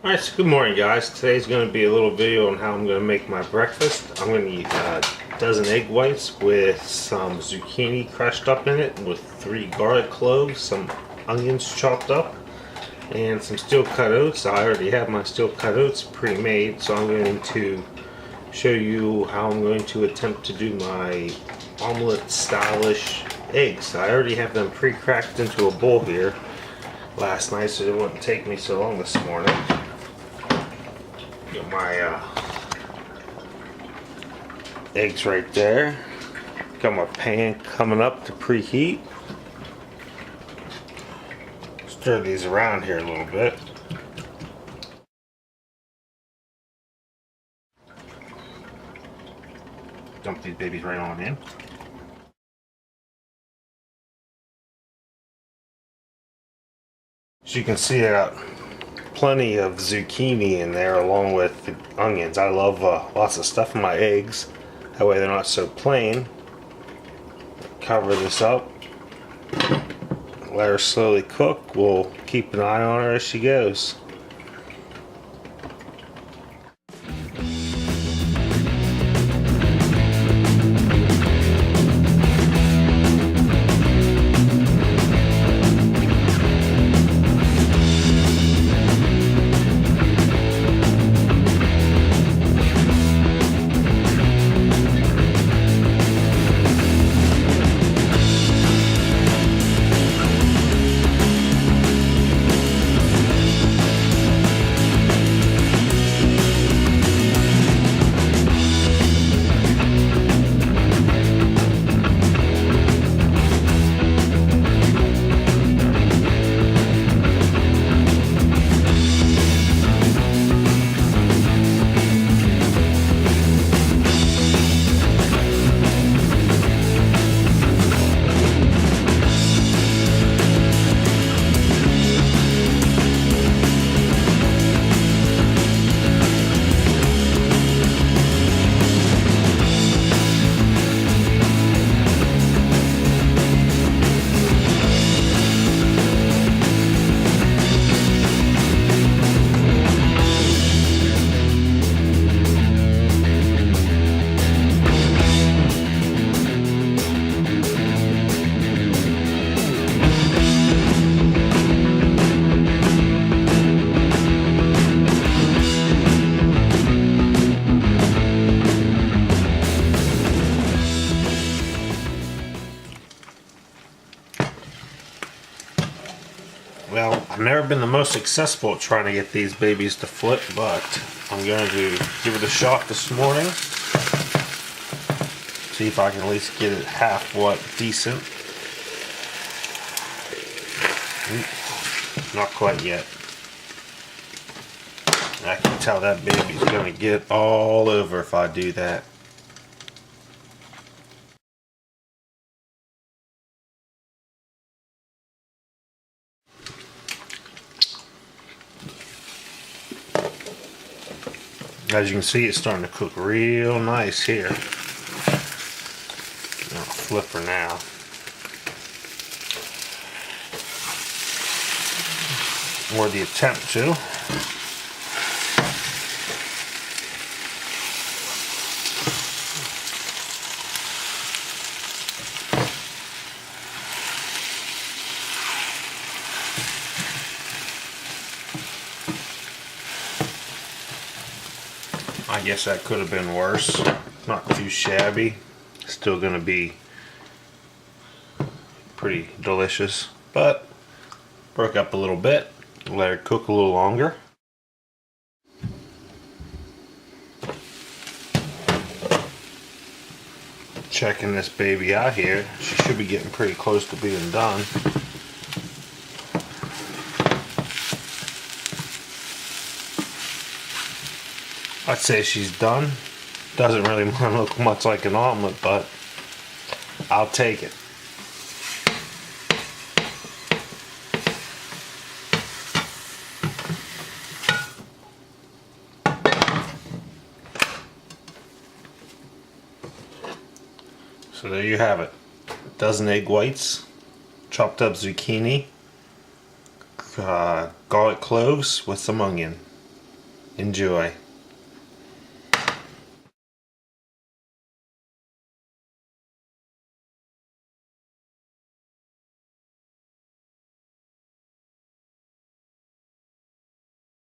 Alright, so good morning guys. Today's going to be a little video on how I'm going to make my breakfast. I'm going to eat a dozen egg whites with some zucchini crushed up in it, with 3 garlic cloves, some onions chopped up, and some steel cut oats. I already have my steel cut oats pre-made, so I'm going to show you how I'm going to attempt to do my omelet stylish eggs. I already have them pre-cracked into a bowl here last night, so it wouldn't take me so long this morning. Got my eggs right there. Got my pan coming up to preheat. Stir these around here a little bit. Dump these babies right on in. As you can see, I got plenty of zucchini in there along with the onions. I love lots of stuff in my eggs. That way they're not so plain. Cover this up. Let her slowly cook. We'll keep an eye on her as she goes. Well, I've never been the most successful at trying to get these babies to flip, but I'm going to give it a shot this morning. See if I can at least get it half what decent. Not quite yet. I can tell that baby's going to get all over if I do that. As you can see, it's starting to cook real nice here. I'll flip her now. Or the attempt to. I guess that could have been worse. Not too shabby. Still gonna be pretty delicious, but broke up a little bit. Let her cook a little longer. Checking this baby out here. She should be getting pretty close to being done. I'd say she's done. Doesn't really look much like an omelet, but I'll take it. So there you have it. A dozen egg whites, chopped up zucchini, garlic cloves with some onion. Enjoy.